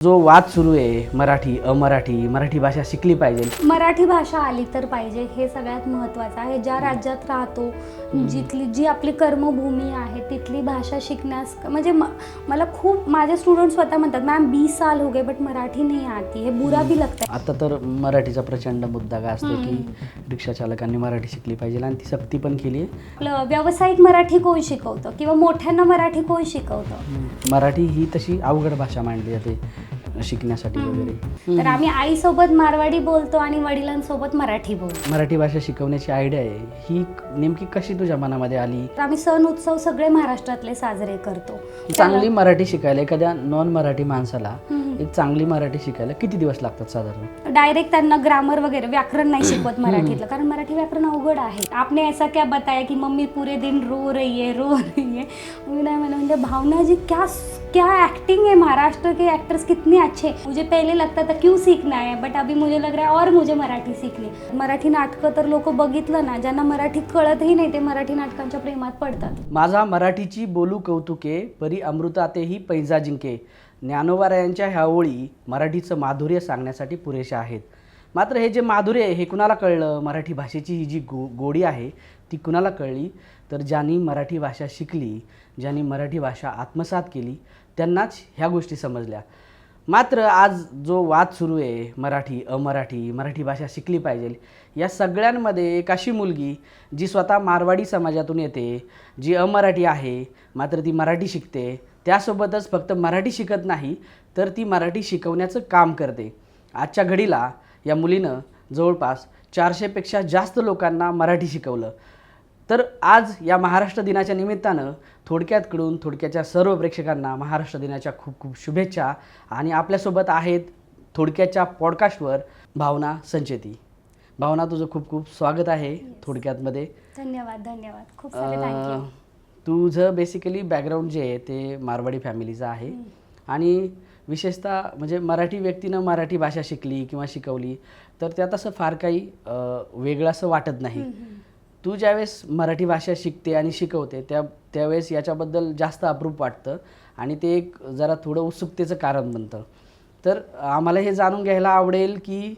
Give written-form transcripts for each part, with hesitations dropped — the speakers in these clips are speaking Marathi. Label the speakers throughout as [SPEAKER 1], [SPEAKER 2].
[SPEAKER 1] जो वाद सुरू आहे मराठी अमराठी, मराठी भाषा शिकली पाहिजे,
[SPEAKER 2] मराठी भाषा आली तर पाहिजे, हे सगळ्यात महत्त्वाचं आहे. ज्या राज्यात राहतो, जी आपली कर्मभूमी आहे तिथली भाषा शिकण्यास म्हणजे मला खूप माझे स्टुडंट स्वतः म्हणतात मॅम 20 साल हो गए बट मराठी नहीं आती है, बुरा भी लगता है.
[SPEAKER 1] आता तर मराठीचा प्रचंड मुद्दा काय असतो की रिक्षा चालकांनी मराठी शिकली पाहिजे आणि ती सक्ती पण केली आहे.
[SPEAKER 2] आपलं व्यावसायिक मराठी कोण शिकवतं किंवा मोठ्यांना मराठी कोण शिकवतं?
[SPEAKER 1] मराठी ही तशी अवघड भाषा मानली जाते शिकण्यासाठी वगैरे.
[SPEAKER 2] तर आम्ही आईसोबत मारवाडी बोलतो आणि वडिलांसोबत मराठी बोलतो.
[SPEAKER 1] मराठी भाषा शिकवण्याची आयडिया आहे ही नेमकी कशी तुझ्या मनामध्ये आली?
[SPEAKER 2] तर आम्ही सण उत्सव सगळे महाराष्ट्रातले साजरे करतो.
[SPEAKER 1] चांगली मराठी शिकायला एखाद्या नॉन मराठी माणसाला एक चांगली मराठी शिकायला किती दिवस लागतात साधारण?
[SPEAKER 2] डायरेक्ट त्यांना ग्रामर वगैरे व्याकरण नाही शिकवत मराठीतलं, कारण मराठी व्याकरण अवघड आहे. आपने ऐसा क्या बताया कि मम्मी पूरे दिन रो रही है. मैं म्हणजे भावना जी क्या एक्टिंग है. महाराष्ट्र के एक्टर्स कितने अच्छे. मुझे पहले लगता था क्यों सीखना है, बट अभी मुझे लग रहा है और मुझे मराठी सीखनी. मराठी नाटकं तर लोक बघितलं ना, ज्यांना मराठी कळतही नाही ते मराठी नाटकांच्या प्रेमात पडतात.
[SPEAKER 1] माझा मराठीची बोलू कौतुके, परी अमृतातेही पैजा जिंके. ज्ञानोबारायांच्या ह्या ओळी मराठीचं माधुर्य सांगण्यासाठी पुरेशा आहेत. मात्र हे जे माधुर्य आहे हे कुणाला कळलं? मराठी भाषेची ही जी गोडी आहे ती कुणाला कळली? तर ज्यांनी मराठी भाषा शिकली, ज्यांनी मराठी भाषा आत्मसात केली त्यांनाच ह्या गोष्टी समजल्या. मात्र आज जो वाद सुरू आहे मराठी अमराठी, मराठी भाषा शिकली पाहिजे, या सगळ्यांमध्ये एक अशी मुलगी जी स्वतः मारवाडी समाजातून येते, जी अमराठी आहे मात्र ती मराठी शिकते, त्यासोबतच फक्त मराठी शिकत नाही तर ती मराठी शिकवण्याचं काम करते. आजच्या घडीला या मुलीनं जवळपास 400पेक्षा जास्त लोकांना मराठी शिकवलं. तर आज या महाराष्ट्र दिनाच्या निमित्तानं थोडक्यातकडून थोडक्याच्या सर्व प्रेक्षकांना महाराष्ट्र दिनाच्या खूप खूप शुभेच्छा. आणि आपल्यासोबत आहेत थोडक्याच्या पॉडकास्टवर भावना संचेती. भावना, तुझं खूप खूप स्वागत आहे थोडक्यातमध्ये.
[SPEAKER 2] धन्यवाद. खूप सारे थँक्यू.
[SPEAKER 1] तुझं बेसिकली बॅकग्राऊंड जे आहे ते मारवाडी फॅमिलीचं आहे आणि विशेषतः म्हणजे मराठी व्यक्तीनं मराठी भाषा शिकली किंवा शिकवली तर त्यात असं फार काही वेगळं असं वाटत नाही. तू ज्यावेळेस मराठी भाषा शिकते आणि शिकवते त्यावेळेस याच्याबद्दल जास्त अप्रूप वाटतं आणि ते एक जरा थोडं उत्सुकतेचं कारण बनतं. तर आम्हाला हे जाणून घ्यायला आवडेल की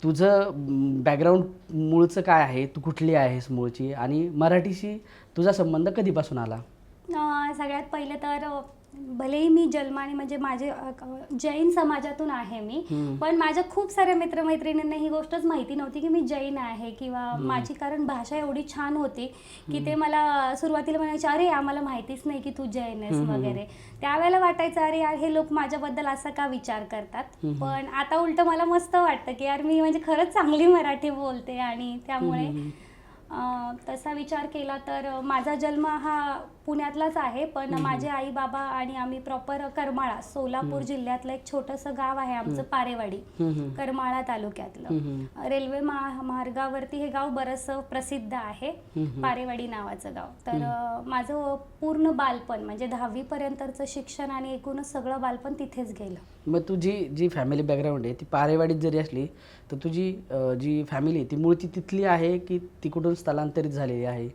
[SPEAKER 1] तुझं बॅकग्राऊंड मूळचं काय आहे, तू कुठली आहेस मूळची आणि मराठीशी तुझा संबंध कधीपासून आला?
[SPEAKER 2] सगळ्यात पहिले तर भलेही मी जन्माने म्हणजे माझे जैन समाजातून आहे मी, पण माझ्या खूप साऱ्या मित्रमैत्रिणींना ही गोष्टच माहिती नव्हती की मी जैन आहे किंवा माझी, कारण भाषा एवढी छान होती की ते मला सुरुवातीला म्हणायचे अरे आम्हाला माहितीच नाही की तू जैन आहेस वगैरे. त्यावेळेला वाटायचं अरे यार हे लोक माझ्याबद्दल असा का विचार करतात. पण आता उलट मला मस्त वाटतं की यार मी म्हणजे खरंच चांगली मराठी बोलते आणि त्यामुळे तसा विचार केला तर माझा जन्म हा पुण्यातलाच आहे, पण माझे आई बाबा आणि आम्ही प्रॉपर करमाळा, सोलापूर जिल्ह्यातलं एक छोटंसं गाव आहे आमचं पारेवाडी, करमाळा तालुक्यातलं. रेल्वे मार्गावरती हे गाव बरंचसं प्रसिद्ध आहे, पारेवाडी नावाचं गाव. तर माझं पूर्ण बालपण म्हणजे 10वी पर्यंतचं शिक्षण आणि एकूणच सगळं बालपण तिथेच गेलं.
[SPEAKER 1] मग तुझी जी फॅमिली बॅकग्राऊंड आहे ती पारेवाडीत जरी असली तर तुझी जी फॅमिली ती मूळची तिथली आहे की ती कुठून स्थलांतरित झालेली आहे?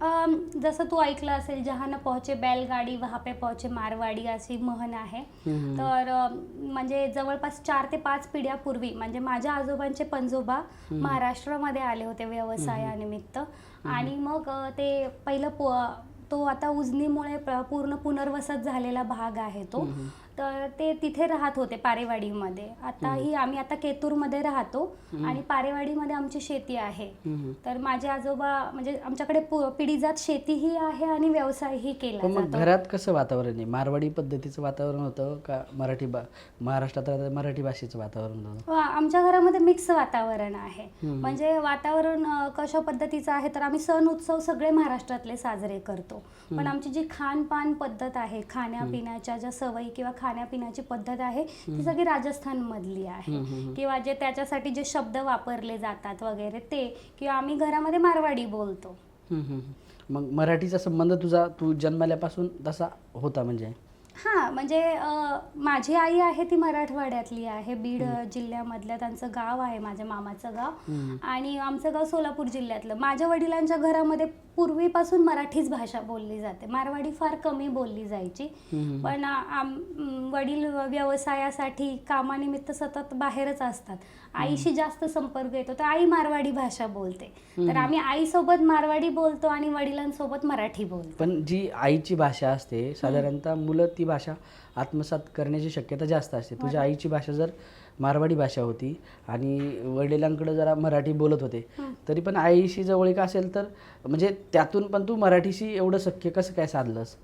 [SPEAKER 2] जसं तू ऐकलं असेल जहाँ न पहुंचे बैलगाडी वहाँ पे पहुंचे मारवाडी अशी म्हण आहे. तर म्हणजे जवळपास 4 ते 5 पिढ्यापूर्वी म्हणजे माझ्या आजोबांचे पणजोबा महाराष्ट्रामध्ये आले होते व्यवसायानिमित्त आणि मग ते पहिलं तो आता उजनीमुळे पूर्ण पुनर्वसत झालेला भाग आहे तो, तर ते तिथे राहत होते पारेवाडीमध्ये. आम्ही आता केतूरमध्ये राहतो आणि पारेवाडीमध्ये आमची शेती आहे. तर माझे आजोबा म्हणजे आमच्याकडे पिढीजात शेतीही आहे आणि व्यवसायही केला
[SPEAKER 1] मग
[SPEAKER 2] जातो.
[SPEAKER 1] घरात कसं वातावरण आहे? मारवाडी पद्धतीचं वातावरण होतं का महाराष्ट्रात मराठी भाषेचं वातावरण होतं?
[SPEAKER 2] आमच्या घरामध्ये मिक्स वातावरण आहे. म्हणजे वातावरण कशा पद्धतीचं आहे तर आम्ही सण उत्सव सगळे महाराष्ट्रातले साजरे करतो, पण आमची जी खानपान पद्धत आहे, खाण्यापिण्याच्या ज्या सवयी किंवा खाण्यापिण्याची पद्धत आहे ती सगळी राजस्थान मधली आहे. किंवा जे त्याच्यासाठी जे शब्द वापरले जातात वगैरे ते, किंवा आम्ही घरामध्ये मारवाडी बोलतो.
[SPEAKER 1] मग मराठीचा संबंध तू जन्मल्यापासून तसा होता म्हणजे
[SPEAKER 2] हां, म्हणजे माझी आई आहे ती मराठवाड्यातली आहे. बीड जिल्ह्यामधलं त्यांचं गाव आहे, माझ्या मामाचं गाव. आणि आमचं गाव सोलापूर जिल्ह्यातलं. माझ्या वडिलांच्या घरामध्ये पूर्वीपासून मराठीच भाषा बोलली जाते. मारवाडी फार कमी बोलली जायची. पण वडील व्यवसायासाठी कामानिमित्त सतत बाहेरच असतात. आईशी जास्त संपर्क येतो, तर आई मारवाडी भाषा बोलते. तर आम्ही आईसोबत मारवाडी बोलतो आणि वडिलांसोबत मराठी बोलतो.
[SPEAKER 1] पण जी आईची भाषा असते साधारणतः मुलं ती भाषा आत्मसात करण्याची शक्यता जास्त असते. तुझ्या आईची भाषा जर मारवाडी भाषा होती आणि वडिलांकडे जरा मराठी बोलत होते, तरी पण आईशी जवळीक असेल तर म्हणजे त्यातून पण तू मराठीशी एवढं सख्य कसं काय साधलंस?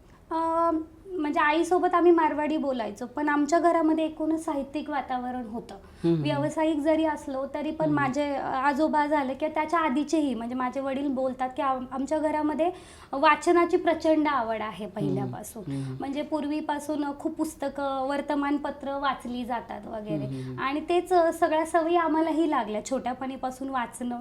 [SPEAKER 2] म्हणजे आईसोबत आम्ही मारवाडी बोलायचो, पण आमच्या घरामध्ये एकूणच साहित्यिक वातावरण होतं. व्यावसायिक जरी असलो तरी पण माझे आजोबा झाले किंवा त्याच्या आधीचेही म्हणजे माझे वडील बोलतात की आमच्या घरामध्ये वाचनाची प्रचंड आवड आहे पहिल्यापासून. म्हणजे पूर्वीपासून खूप पुस्तकं, वर्तमानपत्र वाचली जातात वगैरे, आणि तेच सगळ्या सवयी आम्हालाही लागल्या. छोट्यापणीपासून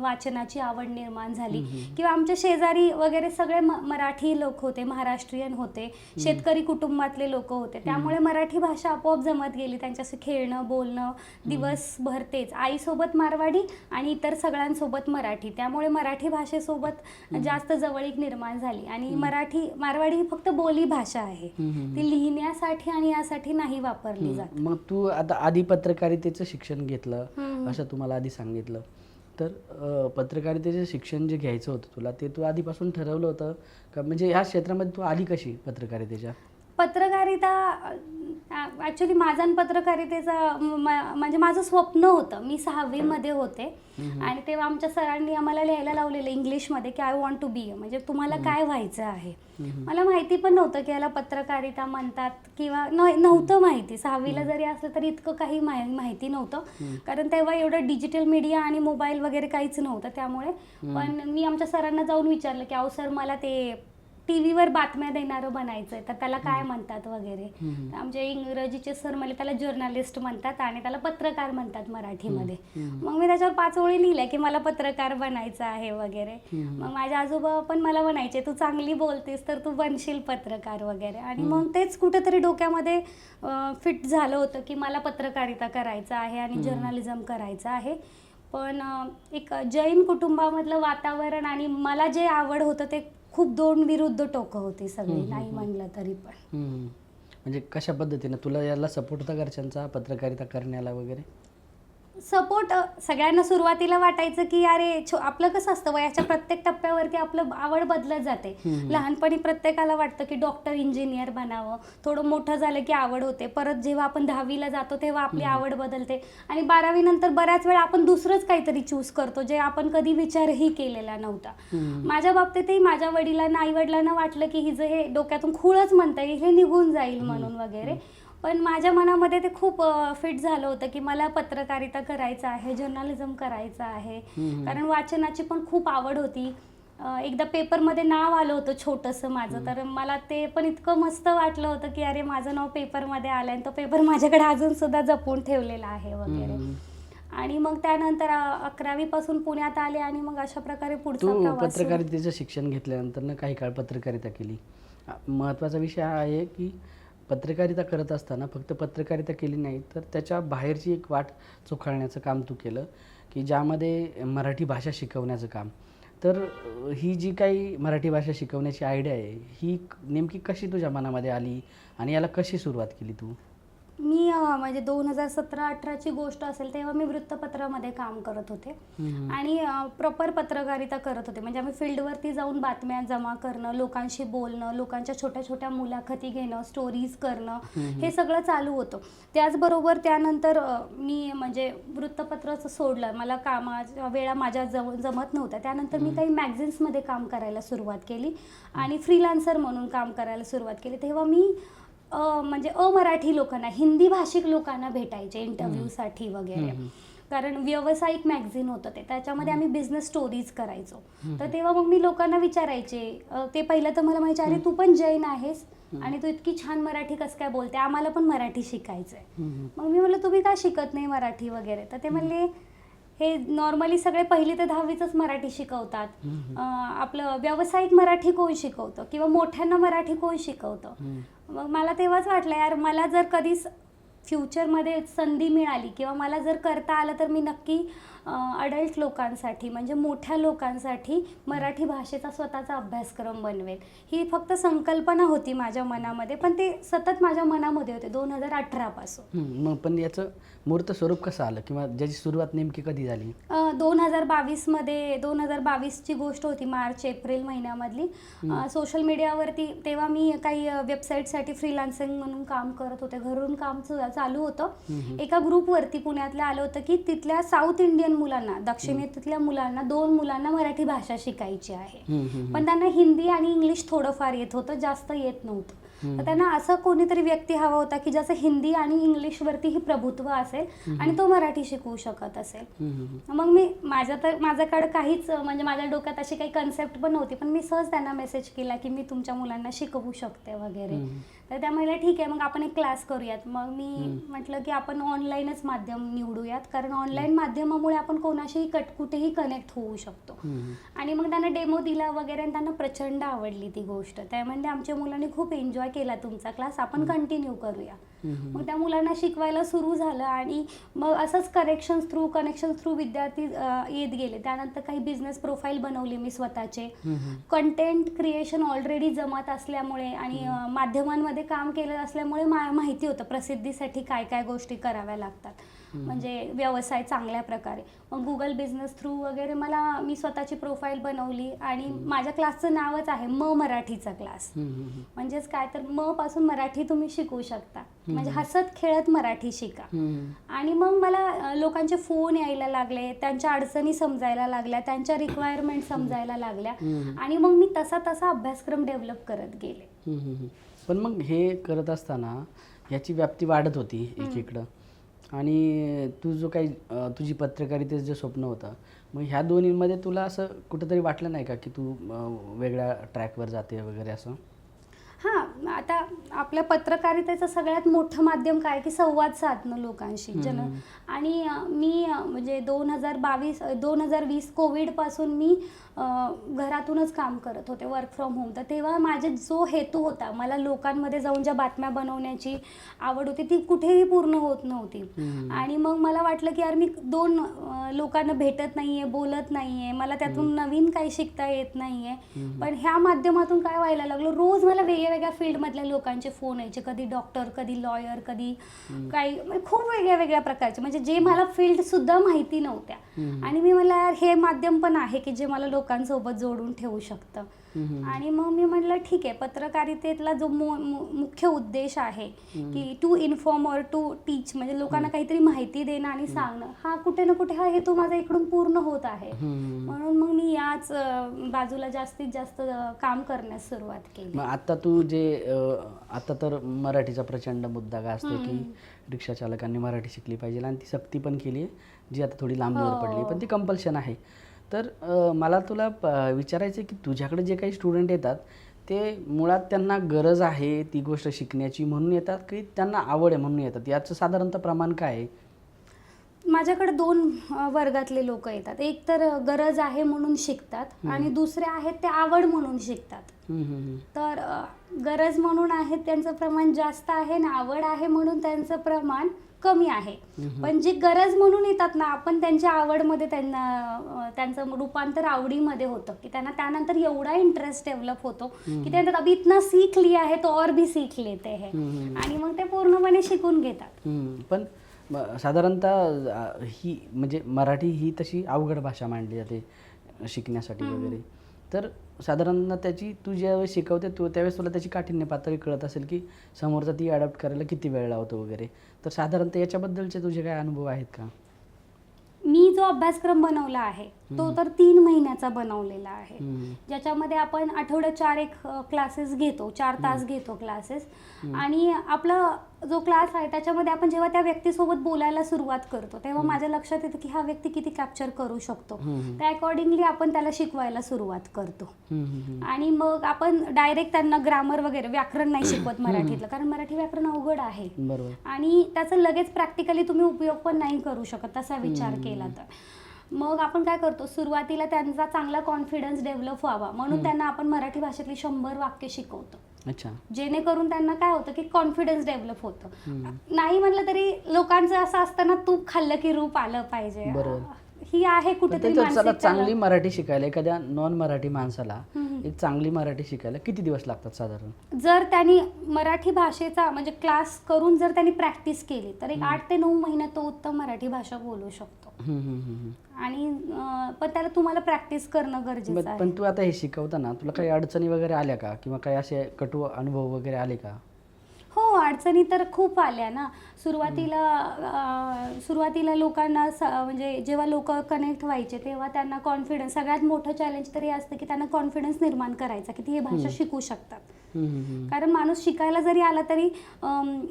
[SPEAKER 2] वाचनाची आवड निर्माण झाली. किंवा आमच्या शेजारी वगैरे सगळे मराठी लोक होते, महाराष्ट्रीयन होते, शेतकरी कुटुंबातले लोक होते, त्यामुळे मराठी भाषा आपोआप जमत गेली. त्यांच्याशी खेळणं, बोलणं दिवसभर तेच. आईसोबत मारवाडी आणि इतर सगळ्यांसोबत मराठी, त्यामुळे मराठी भाषेसोबत जास्त जवळीक निर्माण झाली. आणि मारवाडी ही फक्त बोली भाषा आहे, ती लिहिण्यासाठी आणि यासाठी नाही वापरली जात.
[SPEAKER 1] मग तू आता आधी पत्रकारितेचं शिक्षण घेतलं असं तुम्हाला आधी सांगितलं, तर पत्रकारितेचं शिक्षण जे घ्यायचं होतं तुला, ते तू आधीपासून ठरवलं होतं का? म्हणजे ह्या क्षेत्रामध्ये तू आली कशी पत्रकारितेच्या?
[SPEAKER 2] पत्रकारिता ॲक्च्युली माझा पत्रकारितेचा म्हणजे माझं स्वप्न होतं. मी 6वी मध्ये होते आणि तेव्हा आमच्या सरांनी आम्हाला लिहायला लावलेलं इंग्लिशमध्ये की आय वॉन्ट टू बी, म्हणजे तुम्हाला काय व्हायचं आहे. मला माहिती पण नव्हतं की याला पत्रकारिता म्हणतात किंवा नव्हतं माहिती. 6वीला जरी असलं तरी इतकं काही माहिती नव्हतं, कारण तेव्हा एवढं डिजिटल मीडिया आणि मोबाईल वगैरे काहीच नव्हतं. त्यामुळे पण मी आमच्या सरांना जाऊन विचारलं की अहो सर, मला ते टीव्हीवर बातम्या देणारं बनायचं आहे, तर त्याला काय म्हणतात वगैरे. आमचे इंग्रजीचे सर मला त्याला जर्नलिस्ट म्हणतात आणि त्याला पत्रकार म्हणतात मराठीमध्ये. मग मी त्याच्यावर 5 ओळी लिहिल्या की मला पत्रकार बनायचं आहे वगैरे. मग माझे आजोबा पण मला म्हणायचे तू चांगली बोलतेस तर तू बनशील पत्रकार वगैरे. आणि मग तेच कुठेतरी डोक्यामध्ये फिट झालं होतं की मला पत्रकारिता करायचं आहे आणि जर्नलिझम करायचं आहे. पण एक जैन कुटुंबामधलं वातावरण आणि मला जे आवड होतं ते खूप 2 विरुद्ध टोकं होती सगळी, नाही म्हणलं तरी पण.
[SPEAKER 1] म्हणजे कशा पद्धतीने तुला याला सपोर्ट होता घरच्यांचा पत्रकारिता करण्याला वगैरे?
[SPEAKER 2] सपोर्ट सगळ्यांना सुरुवातीला वाटायचं की अरे आपलं कसं असतं, वयाच्या प्रत्येक टप्प्यावरती आपलं आवड बदलत जाते. लहानपणी प्रत्येकाला वाटतं की डॉक्टर, इंजिनियर बनावं. थोडं मोठं झालं की आवड होते. परत जेव्हा आपण 10वीला जातो तेव्हा आपली आवड बदलते आणि 12वी नंतर बऱ्याच वेळा आपण दुसरंच काहीतरी चूज करतो जे आपण कधी विचारही केलेला नव्हता. माझ्या बाबतीतही माझ्या आई वडिलांना वाटलं की हिचं हे डोक्यातून खूळच म्हणता येईल, हे निघून जाईल म्हणून वगैरे. पण माझ्या मनामध्ये ते खूप फिट झालं होतं की मला पत्रकारिता करायचं आहे, जर्नलिझम करायचं आहे. कारण वाचनाची पण खूप आवड होती. एकदा पेपरमध्ये नाव आलं होतं छोटंसं माझं, तर मला ते पण इतकं मस्त वाटलं होतं की अरे माझं नाव पेपरमध्ये आलं आणि तो पेपर माझ्याकडे अजून सुद्धा जपून ठेवलेला आहे वगैरे. आणि मग त्यानंतर 11वी पासून पुण्यात आले आणि मग अशा प्रकारे पुढचा प्रवास.
[SPEAKER 1] पत्रकारितेचं शिक्षण घेतल्यानंतर काही काळ पत्रकारिता केली. महत्त्वाचा विषय हा आहे की पत्रकारिता करत असताना फक्त पत्रकारिता केली नाही, तर त्याच्या बाहेरची एक वाट चोखाळण्याचं काम तू केलं की ज्यामध्ये मराठी भाषा शिकवण्याचं काम. तर ही जी काही मराठी भाषा शिकवण्याची आयडिया आहे ही नेमकी कशी तुझ्या मनामध्ये आली आणि याला कशी सुरुवात केली तू?
[SPEAKER 2] मी म्हणजे 2017-18ची गोष्ट असेल तेव्हा मी वृत्तपत्रामध्ये काम करत होते आणि प्रॉपर पत्रकारिता करत होते. म्हणजे आम्ही फील्डवरती जाऊन बातम्या जमा करणं, लोकांशी बोलणं, लोकांच्या छोट्या छोट्या मुलाखती घेणं, स्टोरीज करणं, हे सगळं चालू होतं. त्याचबरोबर त्यानंतर मी म्हणजे वृत्तपत्राचं सोडलं, मला कामाच्या वेळा माझ्या जमत नव्हत्या. त्यानंतर मी काही मॅगझिन्समध्ये काम करायला सुरुवात केली आणि फ्रीलान्सर म्हणून काम करायला सुरुवात केली. तेव्हा मी म्हणजे अमराठी लोकांना, हिंदी भाषिक लोकांना भेटायचे इंटरव्ह्यूसाठी वगैरे. कारण व्यावसायिक मॅगझिन होतं ते, त्याच्यामध्ये आम्ही बिझनेस स्टोरीज करायचो. तर तेव्हा मग मी लोकांना विचारायचे, ते पहिलं तर मला म्हणायचे अरे तू पण जैन आहेस आणि तू इतकी छान मराठी कसं काय बोलते, आम्हाला पण मराठी शिकायचं आहे. मग मी म्हटलं तुम्ही का शिकत नाही मराठी वगैरे. तर ते म्हणले हे नॉर्मली सगळे 1ली ते 10वीच मराठी शिकवतात. आपलं व्यावसायिक मराठी कोण शिकवतं किंवा मोठ्यांना मराठी कोण शिकवतं. मग मला तेव्हाच वाटलं यार मला जर कधी फ्युचरमध्ये संधी मिळाली किंवा मला जर करता आलं तर मी नक्की अडल्ट लोकांसाठी म्हणजे मोठ्या लोकांसाठी मराठी भाषेचा स्वतःचा अभ्यासक्रम बनवेल. ही फक्त संकल्पना होती माझ्या मनामध्ये, पण ते सतत माझ्या मनामध्ये होते 2018 पासून.
[SPEAKER 1] मग पण याचं मूर्त स्वरूप कसं आलं किंवा ज्याची सुरुवात नेमकी कधी झाली?
[SPEAKER 2] 2022ची गोष्ट होती, मार्च एप्रिल महिन्यामधली. सोशल मीडियावरती तेव्हा मी काही वेबसाईटसाठी फ्रीलान्सिंग म्हणून काम करत होते, घरून काम चालू होतं. एका ग्रुपवरती पुण्यातल्या आलं होतं की तिथल्या साऊथ इंडियन मुलांना, दक्षिणेतल्या मुलांना, 2 मुलांना मराठी भाषा शिकायची आहे, पण त्यांना हिंदी आणि इंग्लिश थोडंफार येत होतं, जास्त येत नव्हतं. तर त्यांना असं कोणीतरी व्यक्ती हवा होता की ज्याचं हिंदी आणि इंग्लिशवरतीही प्रभुत्व असेल आणि तो मराठी शिकवू शकत असेल. मग मी माझ्याकडे काहीच म्हणजे माझ्या डोक्यात अशी काही कन्सेप्ट पण नव्हती, पण मी सहज त्यांना मेसेज केला की मी तुमच्या मुलांना शिकवू शकते वगैरे. तर त्या म्हणाल्या ठीक आहे, मग आपण एक क्लास करूयात. मग मी म्हटलं की आपण ऑनलाईनच माध्यम निवडूयात, कारण ऑनलाईन माध्यमामुळे आपण कोणाशीही कुठेही कनेक्ट होऊ शकतो. आणि मग त्यांना डेमो दिला वगैरे आणि त्यांना प्रचंड आवडली ती गोष्ट. त्यामध्ये आमच्या मुलांनी खूप एन्जॉय केला तुमचा क्लास, आपण कंटिन्यू करूया. मग त्या मुलांना शिकवायला सुरू झालं आणि मग असंच कनेक्शन थ्रू विद्यार्थी येत गेले. त्यानंतर काही बिझनेस प्रोफाईल बनवली मी स्वतःचे. कंटेंट क्रिएशन ऑलरेडी जमत असल्यामुळे आणि माध्यमांमध्ये काम केलं असल्यामुळे माहिती होतं प्रसिद्धीसाठी काय काय गोष्टी कराव्या लागतात, म्हणजे व्यवसाय चांगल्या प्रकारे. मग गुगल बिझनेस थ्रू वगैरे मी स्वतःची प्रोफाईल बनवली आणि माझ्या क्लासचं नावच आहे मराठीचा क्लास. म्हणजेच काय तर पासून मराठी तुम्ही शिकू शकता, म्हणजे हसत खेळत मराठी शिका. आणि मग मला लोकांचे फोन यायला लागले, त्यांच्या अडचणी समजायला लागल्या, त्यांच्या रिक्वायरमेंट समजायला लागल्या आणि मग मी तसा अभ्यासक्रम डेव्हलप करत गेले.
[SPEAKER 1] पण मग हे करत असताना ह्याची व्याप्ती वाढत होती एकीकडं, आणि तुझी पत्रकारितेचं जे स्वप्न होतं, मग ह्या दोन्हीमध्ये तुला असं कुठंतरी वाटलं नाही का की तू वेगळ्या ट्रॅकवर जाते वगैरे असं?
[SPEAKER 2] हां, आता आपल्या पत्रकारितेचं सगळ्यात मोठं माध्यम काय की संवाद साधणं लोकांशी. आणि मी म्हणजे 2020 कोविडपासून मी घरातूनच काम करत होते, वर्क फ्रॉम होम. तर तेव्हा माझा जो हेतू होता, मला लोकांमध्ये जाऊन ज्या बातम्या बनवण्याची आवड होती ती कुठेही पूर्ण होत नव्हती. आणि मग मला वाटलं की यार मी 2 लोकांना भेटत नाहीये, बोलत नाहीये, मला त्यातून नवीन काही शिकता येत नाहीये. पण ह्या माध्यमातून काय व्हायला लागलं, रोज मला वेगळ्या फील्डमधल्या लोकांचे फोन यायचे, कधी डॉक्टर, कधी लॉयर, कधी काही, खूप वेगळ्या प्रकारचे, म्हणजे जे मला फील्ड सुद्धा माहिती नव्हत्या. आणि मी मला यार हे माध्यम पण आहे की जे मला लोकांसोबत जोडून ठेवू शकतं. आणि मग मी म्हटलं ठीक आहे, पत्रकारितेतला जो मुख्य उद्देश आहे की टू इन्फॉर्म और टू टीच, म्हणजे लोकांना काहीतरी माहिती देणं आणि सांगणं, हा कुठे ना कुठे हा हेतू माझा इकडून पूर्ण होत आहे. म्हणून मग मी याच बाजूला जास्तीत जास्त काम करण्यास सुरुवात केली.
[SPEAKER 1] मग आता तर मराठीचा प्रचंड मुद्दा गाजतो की रिक्षा चालकांनी मराठी शिकली पाहिजे, आणि ती सक्ती पण केली आहे, जी आता थोडी लांबणीवर पडली, पण ती कंपल्शन आहे. तर मला तुला विचारायचं आहे की तुझ्याकडे जे काही स्टुडंट येतात ते मुळात त्यांना गरज आहे ती गोष्ट शिकण्याची म्हणून येतात की त्यांना आवड आहे म्हणून येतात? याचं साधारणतः प्रमाण काय आहे?
[SPEAKER 2] माझ्याकडे 2 वर्गातले लोक येतात. एक तर गरज आहे म्हणून शिकतात आणि दुसरे आहेत ते आवड म्हणून शिकतात. तर गरज म्हणून आहेत त्यांचं प्रमाण जास्त आहे आणि आवड आहे म्हणून त्यांचं प्रमाण कमी आहे. पण जी गरज म्हणून येतात ना, आपण त्यांच्या आवडमध्ये त्यांचं रूपांतर आवडीमध्ये होतं की त्यांना त्यानंतर एवढा इंटरेस्ट डेव्हलप होतो की त्यांना अभी इतना सीख लिया है तो और भी सीख लेते हैं, आणि मग ते पूर्णपणे शिकून घेतात.
[SPEAKER 1] पण साधारणतः ही म्हणजे मराठी ही तशी अवघड भाषा मानली जाते शिकण्यासाठी वगैरे. तर साधारणतः त्याची तू ज्यावेळेस शिकवते त्यावेळेस तुला त्याची काठिण्य पातळी कळत असेल की समोरचा ती अडॅप्ट करायला किती वेळ लावतो वगैरे. तर साधारणतः याच्याबद्दलचे तुझे काय अनुभव आहेत का?
[SPEAKER 2] मी जो अभ्यासक्रम बनवला आहे तो तर 3 महिन्याचा बनवलेला आहे, ज्याच्यामध्ये आपण आठवड्यात 4 क्लासेस घेतो, 4 तास घेतो क्लासेस. आणि आपला जो क्लास आहे त्याच्यामध्ये आपण जेव्हा त्या व्यक्तीसोबत बोलायला सुरुवात करतो तेव्हा माझ्या लक्षात येतं की हा व्यक्ती किती कॅप्चर करू शकतो. त्या अकॉर्डिंगली आपण त्याला शिकवायला सुरुवात करतो. आणि मग आपण डायरेक्ट त्यांना ग्रामर वगैरे व्याकरण नाही शिकवत मराठीतलं, कारण मराठी व्याकरण अवघड आहे आणि त्याचा लगेच प्रॅक्टिकली तुम्ही उपयोग पण नाही करू शकत तसा विचार केला तर. मग आपण काय करतो, सुरुवातीला त्यांचा चांगला कॉन्फिडन्स डेव्हलप व्हावा म्हणून त्यांना आपण मराठी भाषेतली 100 वाक्य शिकवतो.
[SPEAKER 1] अच्छा.
[SPEAKER 2] जेणेकरून त्यांना काय होतं की कॉन्फिडन्स डेव्हलप होतं. नाही म्हणलं तरी लोकांचं असं असतं ना, तूप खाल्लं की रूप आलं पाहिजे.
[SPEAKER 1] बरोबर.
[SPEAKER 2] ही आहे
[SPEAKER 1] पण
[SPEAKER 2] कुठेतरी
[SPEAKER 1] त्याच्यात चला
[SPEAKER 2] मानसिकता.
[SPEAKER 1] चांगली मराठी शिकायला एखाद्या नॉन मराठी माणसाला एक चांगली मराठी शिकायला किती दिवस लागतात साधारण?
[SPEAKER 2] जर त्यांनी मराठी भाषेचा म्हणजे क्लास करून जर त्यांनी प्रॅक्टिस केली तर एक 8 ते 9 महिन्यात तो उत्तम मराठी भाषा बोलू शकतो. आणि पण त्याला तुम्हाला प्रॅक्टिस करणं गरजेचं आहे.
[SPEAKER 1] पण तू आता हे शिकवताना तुला काही अडचणी वगैरे आल्या का, किंवा काही असे कटू अनुभव वगैरे आले का?
[SPEAKER 2] हो, अडचणी तर खूप आल्या ना. सुरुवातीला लोकांना म्हणजे जेव्हा लोक कनेक्ट व्हायचे तेव्हा त्यांना कॉन्फिडन्स, सगळ्यात मोठं चॅलेंज तरी असतं की त्यांना कॉन्फिडन्स निर्माण करायचा की ती ही भाषा शिकू शकतात. कारण माणूस शिकायला जरी आला तरी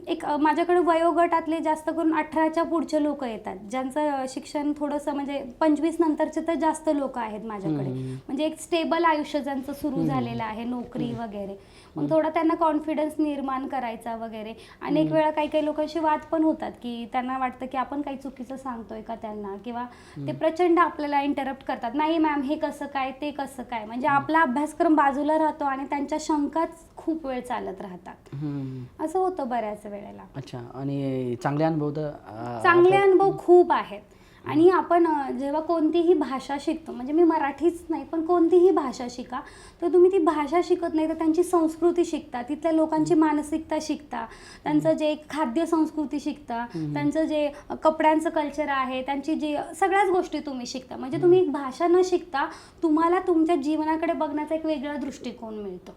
[SPEAKER 2] एक माझ्याकडे वयोगटातले जास्त करून 18च्या पुढचे लोक येतात, ज्यांचं शिक्षण थोडंसं म्हणजे 25 नंतरचे तर जास्त लोक आहेत माझ्याकडे. म्हणजे एक स्टेबल आयुष्य ज्यांचं सुरू झालेलं आहे, नोकरी वगैरे. मग थोडा त्यांना कॉन्फिडन्स निर्माण करायचा वगैरे. अनेक वेळा काही काही लोकांशी वाद पण होतात की त्यांना वाटतं की आपण काही चुकीचं सांगतोय का त्यांना, किंवा ते प्रचंड आपल्याला इंटरप्ट करतात, नाही मॅम हे कसं काय, ते कसं काय. म्हणजे आपला अभ्यासक्रम बाजूला राहतो आणि त्यांच्या शंकाच खूप वेळ चालत राहतात. असं होतं बऱ्याच वेळेला.
[SPEAKER 1] अच्छा. आणि चांगले अनुभव तर
[SPEAKER 2] चांगले अनुभव खूप आहेत. आणि आपण जेव्हा कोणतीही भाषा शिकतो, म्हणजे मी मराठीच नाही पण कोणतीही भाषा शिका, तर तुम्ही ती भाषा शिकत नाही तर त्यांची संस्कृती शिकता, तिथल्या लोकांची मानसिकता शिकता, त्यांचं जे खाद्य संस्कृती शिकता, त्यांचं जे कपड्यांचं कल्चर आहे, त्यांची जी सगळ्याच गोष्टी तुम्ही शिकता. म्हणजे तुम्ही एक भाषा न शिकता तुम्हाला तुमच्या जीवनाकडे बघण्याचा एक वेगळा दृष्टिकोन मिळतो.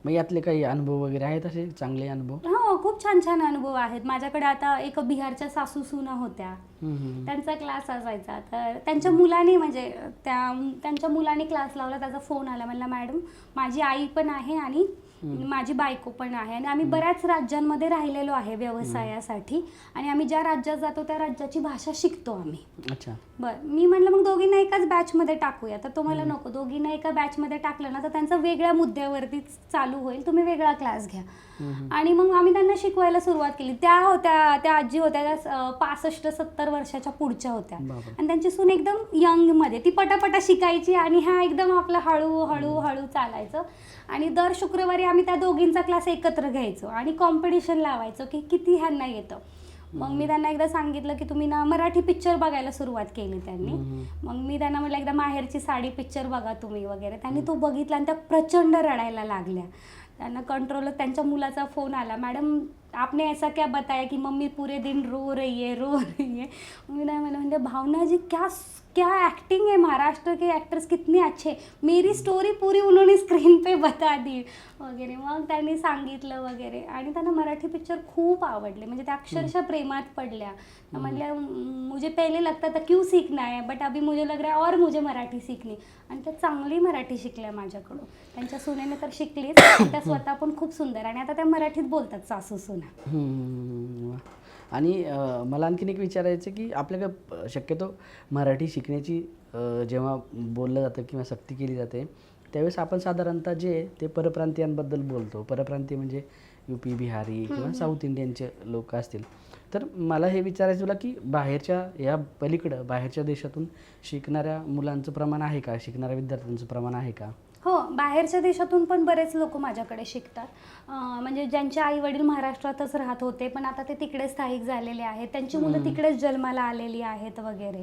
[SPEAKER 1] मग यातले काही अनुभव वगैरे आहेत असे चांगले अनुभव?
[SPEAKER 2] हो, खूप छान छान अनुभव आहेत. माझ्याकडे आता एक बिहारच्या सासू सुना होत्या, त्यांचा क्लास असायचा. तर त्यांच्या मुलाने म्हणजे त्यांच्या मुलाने क्लास लावला, त्याचा फोन आला, म्हणला मॅडम माझी आई पण आहे आणि माझी बायको पण आहे आणि आम्ही बऱ्याच राज्यांमध्ये राहिलेलो आहे व्यवसायासाठी आणि आम्ही ज्या राज्यात जातो त्या राज्याची भाषा शिकतो आम्ही.
[SPEAKER 1] अच्छा.
[SPEAKER 2] बरं, मी म्हणलं मग दोघींना एकाच बॅचमध्ये टाकूया. तर तो मला नको, दोघींना एका बॅचमध्ये टाकलं ना तर त्यांचं वेगळ्या मुद्द्यावरती चालू होईल, तुम्ही वेगळा क्लास घ्या. आणि मग आम्ही त्यांना शिकवायला सुरुवात केली. त्या आजी होत्या त्या 65-70 वर्षाच्या पुढच्या होत्या आणि त्यांची सून एकदम यंगमध्ये, ती पटापटा शिकायची आणि हा एकदम आपलं हळू चालायचं. आणि दर शुक्रवारी आम्ही त्या दोघींचा क्लास एकत्र घ्यायचो आणि कॉम्पिटिशन लावायचो की किती ह्यांना येतं. मग मी त्यांना एकदा सांगितलं की तुम्ही ना मराठी पिक्चर बघायला सुरुवात केली त्यांनी. मग मी त्यांना म्हटलं एकदा माहेरची साडी पिक्चर बघा तुम्ही वगैरे. त्यांनी तो बघितला आणि त्या प्रचंड रडायला लागल्या. त्यांना कंट्रोल, त्यांच्या मुलाचा फोन आला, मॅडम आपने ऐसा क्या बताया कि मम्मी पूरे दिन रो रही है. मैं म्हणजे भावना जी क्या एक्टिंग है, महाराष्ट्र के एक्टर्स कितने अच्छे, मेरी स्टोरी पूरी उन्होंने स्क्रीन पे बता दी वगैरे. मग त्यांनी सांगितलं वगैरे आणि त्यांना मराठी पिक्चर खूप आवडले. म्हणजे त्या अक्षरशः प्रेमात पडल्या. म्हणल्या मुझे पहले लगता था क्यों सीखना है, बट अभी मुझे लग रहा है और मुझे मराठी सीखनी. आणि त्या चांगली मराठी शिकल्या माझ्याकडून. त्यांच्या सुनेने तर शिकलीच, त्या स्वतः पण खूप सुंदर आणि आता त्या मराठीत बोलतात सासू सुना.
[SPEAKER 1] आणि मला आणखीन एक विचारायचं की आपल्याकडे शक्यतो मराठी शिकण्याची जेव्हा बोललं जातं किंवा सक्ती केली जाते त्यावेळेस आपण साधारणतः जे ते परप्रांतीयांबद्दल बोलतो. परप्रांतीय म्हणजे UP, बिहारी किंवा साऊथ इंडियनचे लोक असतील. तर मला हे विचारायचं तुला की बाहेरच्या या पलीकडं बाहेरच्या देशातून शिकणाऱ्या मुलांचं प्रमाण आहे का, शिकणाऱ्या विद्यार्थ्यांचं प्रमाण आहे का?
[SPEAKER 2] हो, बाहेरच्या देशातून पण बरेच लोक माझ्याकडे शिकतात. म्हणजे ज्यांचे आई वडील महाराष्ट्रातच राहत होते पण आता ते तिकडे स्थायिक झालेले आहेत, त्यांची मुलं तिकडेच जन्माला आलेली आहेत वगैरे.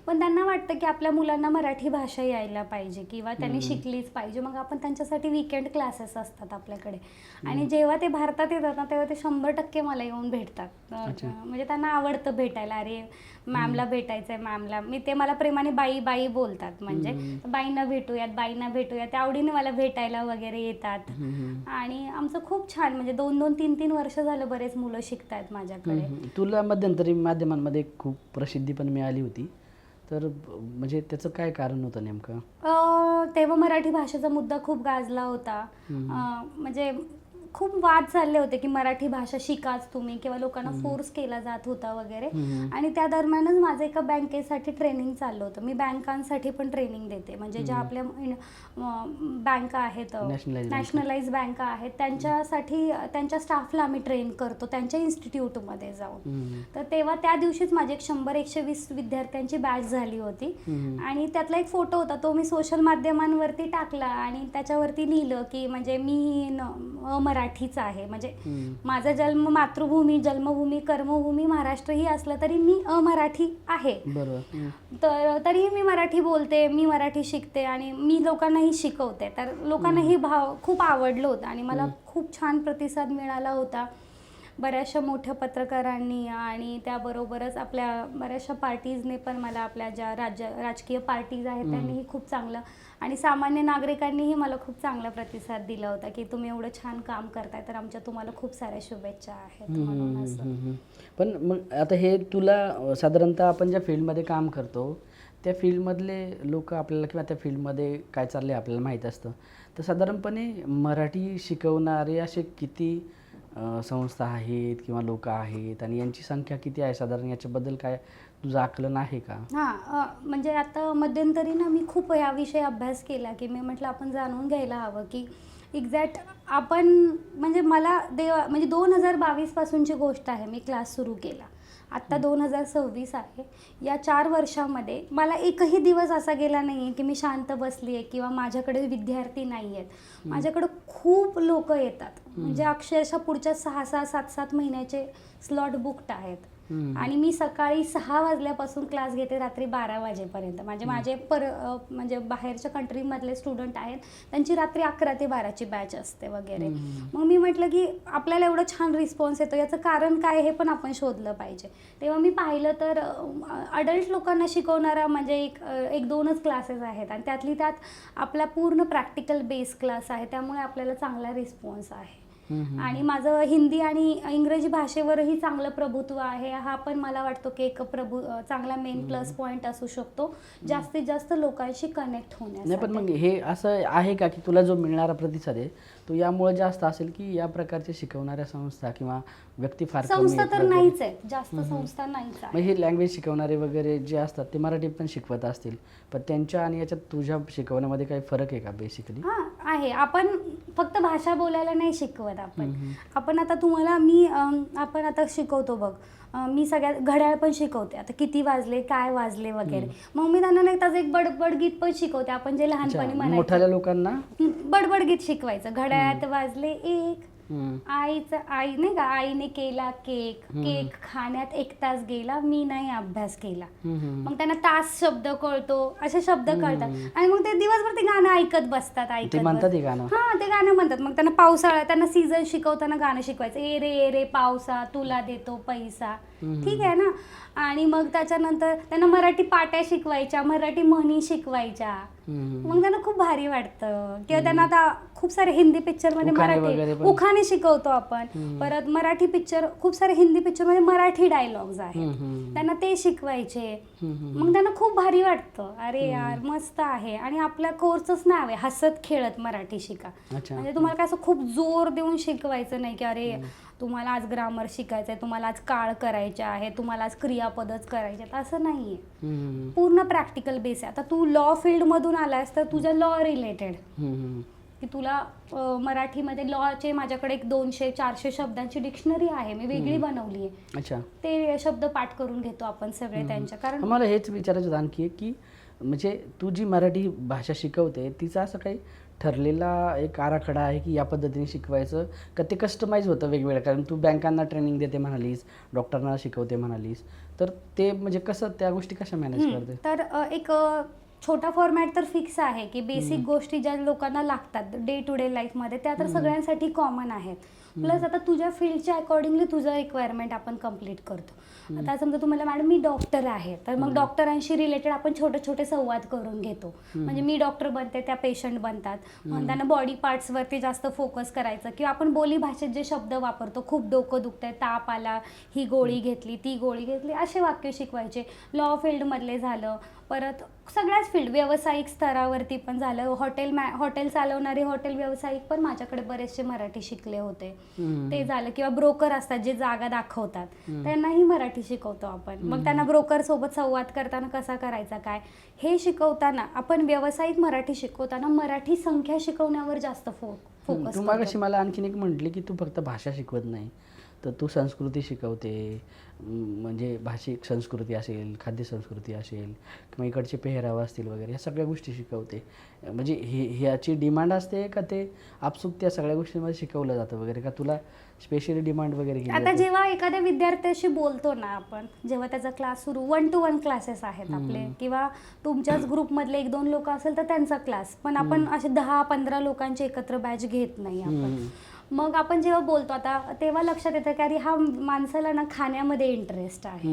[SPEAKER 2] पण त्यांना वाटतं की आपल्या मुलांना मराठी भाषा यायला पाहिजे किंवा त्यांनी शिकलीच पाहिजे. मग आपण त्यांच्यासाठी वीकेंड क्लासेस असतात आपल्याकडे आणि जेव्हा ते भारतात येतात ना तेव्हा ते 100% मला येऊन भेटतात. म्हणजे त्यांना आवडतं भेटायला, अरे मॅमला भेटायचं आहे, मॅमला. ते मला प्रेमाने बाई बोलतात. म्हणजे बाईंना भेटूयात त्या आवडीने मला भेटायला वगैरे येतात. आणि आमचं खूप छान, म्हणजे 2-2, 3-3 वर्ष झालं बरेच मुलं शिकतायत माझ्याकडे.
[SPEAKER 1] तुला मध्यंतरी माध्यमांमध्ये खूप प्रसिद्धी पण मिळाली होती, तर म्हणजे त्याचं काय कारण होतं नेमकं?
[SPEAKER 2] तेव्हा मराठी भाषेचा मुद्दा खूप गाजला होता. म्हणजे खूप वाद चालले होते की मराठी भाषा शिकाच तुम्ही, किंवा लोकांना फोर्स केला जात होता वगैरे. आणि त्या दरम्यानच माझं एका बँकेसाठी ट्रेनिंग चाललं होतं. मी बँकांसाठी पण ट्रेनिंग देते, म्हणजे ज्या आपल्या बँका आहेत, नॅशनलाइज बँका आहेत, त्यांच्यासाठी त्यांच्या स्टाफला आम्ही ट्रेन करतो त्यांच्या इन्स्टिट्यूटमध्ये जाऊन. तर तेव्हा त्या दिवशीच माझी 100-120 विद्यार्थ्यांची बॅच झाली होती. आणि त्यातला एक फोटो होता, तो मी सोशल माध्यमांवरती टाकला आणि त्याच्यावरती लिहिलं की म्हणजे मी अमराठीच आहे, म्हणजे माझा जन्म मातृभूमी, जन्मभूमी, कर्मभूमी महाराष्ट्र ही असलं तरी मी अमराठी आहे. तर तरीही मी मराठी बोलते, मी मराठी शिकते आणि मी लोकांनाही शिकवते. तर लोकांनाही भाव खूप आवडलं होतं आणि मला खूप छान प्रतिसाद मिळाला होता बऱ्याचशा मोठ्या पत्रकारांनी. आणि त्याबरोबरच आपल्या बऱ्याचशा पार्टीजने पण मला, आपल्या ज्या राजकीय पार्टीज आहेत त्यांनीही खूप चांगलं, आणि सामान्य नागरिकांनीही मला खूप चांगला प्रतिसाद दिला होता की तुम्ही एवढं छान काम करताय, तर आमच्या तुम्हाला खूप साऱ्या शुभेच्छा आहेत म्हणून असं.
[SPEAKER 1] पण मग आता हे तुला साधारणतः आपण ज्या फील्डमध्ये काम करतो त्या फील्डमधले लोक आपल्याला, किंवा त्या फील्डमध्ये काय चाललं आहे आपल्याला माहीत असतं, तर साधारणपणे मराठी शिकवणारे असे किती संस्था आहेत किंवा लोक आहेत, आणि यांची संख्या किती आहे साधारण, याच्याबद्दल काय तुझं आकलन आहे का?
[SPEAKER 2] हां, म्हणजे आता मध्यंतरी ना मी खूप याविषयी अभ्यास केला की मी म्हटलं आपण जाणून घ्यायला हवं की एक्झॅक्ट आपण, म्हणजे मला म्हणजे 2022 पासूनची गोष्ट आहे, मी क्लास सुरू केला. आत्ता 2026 आहे. या 4 वर्षामध्ये मला एकही दिवस असा गेला नाही आहे की मी शांत बसली आहे किंवा माझ्याकडे विद्यार्थी नाही आहेत. माझ्याकडं खूप लोक येतात, म्हणजे अक्षरशः पुढच्या 6-6, 7-7 महिन्याचे स्लॉट बुक्ड आहेत. आणि मी सकाळी 6 वाजल्यापासून क्लास घेते रात्री 12 वाजेपर्यंत. म्हणजे म्हणजे बाहेरच्या कंट्रीमधले स्टुडंट आहेत, त्यांची रात्री 11 ते 12ची बॅच असते वगैरे. मग मी म्हटलं की आपल्याला एवढं छान रिस्पॉन्स येतो, याचं कारण काय हे पण आपण शोधलं पाहिजे. तेव्हा मी पाहिलं तर अडल्ट लोकांना शिकवणारा म्हणजे एक 2च क्लासेस आहेत, आणि त्यातली त्यात आपला पूर्ण प्रॅक्टिकल बेस क्लास आहे, त्यामुळे आपल्याला चांगला रिस्पॉन्स आहे. आणि माझं हिंदी आणि इंग्रजी भाषेवरही चांगलं प्रभुत्व आहे. हा पण मला वाटतो की एक चांगला मेन प्लस पॉईंट असू शकतो जास्तीत जास्त लोकांशी कनेक्ट होण्यासाठी.
[SPEAKER 1] नाही, पण मग हे असं आहे का की तुला जो मिळणारा प्रतिसाद आहे तो यामुळे जास्त असेल की या प्रकारचे शिकवणाऱ्या संस्था किंवा व्यक्ती फार कमी
[SPEAKER 2] संस्था
[SPEAKER 1] आहेत
[SPEAKER 2] तर
[SPEAKER 1] वगैरे?
[SPEAKER 2] नाहीच आहे, जास्त संस्था नाहीच आहे.
[SPEAKER 1] मग हे लँग्वेज शिकवणारे वगैरे जे असतात ते मराठी पण शिकवत असतील, पण त्यांच्या आणि याच्यात तुझ्या शिकवण्यामध्ये काही फरक आहे का बेसिकली?
[SPEAKER 2] हां आहे. आपण फक्त भाषा बोलायला नाही शिकवत आपण आता तुम्हाला आपण आता शिकवतो बघ, मी सगळ्यात घड्याळ पण शिकवते, आता किती वाजले, काय वाजले वगैरे. मग मी त्यांना नाही त्याचं एक बडबड गीत पण शिकवते, आपण जे लहानपणी म्हणायचो
[SPEAKER 1] मोठ्या लोकांना
[SPEAKER 2] बडबड गीत शिकवायचं. घड्याळात वाजले 1, आई नाही का, आईने केला केक, केक खाण्यात 1 तास गेला, मी नाही अभ्यास केला. मग त्यांना तास शब्द कळतो, असे शब्द कळतात, आणि मग ते दिवसभर ते गाणं ऐकत बसतात.
[SPEAKER 1] ते म्हणतात हे गाणं.
[SPEAKER 2] हां, ते गाणं म्हणतात. मग त्यांना पावसाळा, त्यांना सीझन शिकवताना गाणं शिकवायचं, ए रे पावसा तुला देतो पैसा, ठीक आहे ना. आणि मग त्याच्यानंतर त्यांना मराठी पाट्या शिकवायच्या, मराठी म्हणी शिकवायच्या. मग त्यांना खूप भारी वाटतं. किंवा त्यांना आता खूप सारे हिंदी पिक्चरमध्ये मराठी उखाणे शिकवतो आपण. परत मराठी पिक्चर, खूप सारे हिंदी पिक्चरमध्ये मराठी डायलॉग्स आहेत, त्यांना ते शिकवायचे. मग त्यांना खूप भारी वाटतं, अरे यार मस्त आहे. आणि आपल्या कोर्सच नाव आहे हसत खेळत मराठी शिका. म्हणजे तुम्हाला काय असं खूप जोर देऊन शिकवायचं नाही की अरे तुम्हाला आज ग्रामर शिकायचं आहे, तुम्हाला आज काळ करायचे आहे, तुम्हाला आज क्रियापदच करायचे आहेत, असं नाही आहे. पूर्ण प्रॅक्टिकल बेस आहे. आता तू लॉ फील्डमधून आलायस तर तुझं लॉ रिलेटेड की तुला मराठीमध्ये लॉचे माझ्याकडे एक 200-400 शब्दांची डिक्शनरी आहे, मी वेगळी बनवली आहे.
[SPEAKER 1] अच्छा,
[SPEAKER 2] ते शब्द पाठ करून घेतो आपण सगळे त्यांच्या. कारण
[SPEAKER 1] मला हेच विचारायचं होतं आणखी की म्हणजे तू जी मराठी भाषा शिकवते तिचा असं काही ठरलेला एक आराखडा आहे की या पद्धतीने शिकवायचं का ते कस्टमाइज होतं वेगवेगळं? कारण तू बँकांना ट्रेनिंग देते म्हणालीस, डॉक्टरना शिकवते म्हणालीस, तर ते म्हणजे कसं त्या गोष्टी कशा मॅनेज करते?
[SPEAKER 2] तर एक छोटा फॉर्मॅट तर फिक्स आहे की बेसिक गोष्टी ज्या लोकांना लागतात डे टू डे लाईफमध्ये त्या तर सगळ्यांसाठी कॉमन आहेत. प्लस आता तुझ्या फील्डच्या अकॉर्डिंगली तुझं रिक्वायरमेंट आपण कम्प्लीट करतो. आता समजा तुम्हाला मॅडम मी डॉक्टर आहे, तर मग डॉक्टरांशी रिलेटेड आपण छोटे छोटे संवाद करून घेतो. म्हणजे मी डॉक्टर बनते, त्या पेशंट बनतात, मग त्यांना बॉडी पार्ट्सवरती जास्त फोकस करायचं, किंवा आपण बोली भाषेत जे शब्द वापरतो, खूप डोकं दुखतंय, ताप आला, ही गोळी घेतली, ती गोळी घेतली, असे वाक्य शिकवायचे. लॉ फील्डमधले झालं, परत सगळ्याच फील्ड, व्यावसायिक स्तरावरती पण झालं. हॉटेल चालवणारे हॉटेल व्यावसायिक पण माझ्याकडे बरेचसे मराठी शिकले होते, ते झालं. किंवा ब्रोकर असतात जे जागा दाखवतात, त्यांनाही मराठी शिकवतो आपण. मग त्यांना ब्रोकर सोबत संवाद करताना कसा करायचा, काय हे शिकवताना आपण व्यावसायिक मराठी शिकवताना मराठी संख्या शिकवण्यावर जास्त फोकस.
[SPEAKER 1] तू मागाशी मला आणखीन एक म्हटली की तू फक्त भाषा शिकवत नाही, तर तू संस्कृती शिकवते. म्हणजे भाषिक संस्कृती असेल, खाद्य संस्कृती असेल, किंवा इकडचे पेहराव असतील वगैरे, ह्या सगळ्या गोष्टी शिकवते. म्हणजे ह्याची डिमांड असते का ते आपसूक त्या सगळ्या गोष्टींमध्ये शिकवलं जातं वगैरे, का तुला स्पेशली डिमांड वगैरे केली
[SPEAKER 2] आता
[SPEAKER 1] जाते?
[SPEAKER 2] जेव्हा एखाद्या विद्यार्थ्याशी बोलतो ना आपण, जेव्हा त्याचा क्लास सुरू, 1-to-1 क्लासेस आहेत आपले, किंवा तुमच्याच ग्रुपमधले 1-2 लोक असेल तर त्यांचा क्लास, पण आपण असे 10-15 लोकांचे एकत्र बॅच घेत नाही आपण. मग आपण जेव्हा बोलतो आता, तेव्हा लक्षात येतं की अरे हा माणसाला ना खाण्यामध्ये इंटरेस्ट आहे,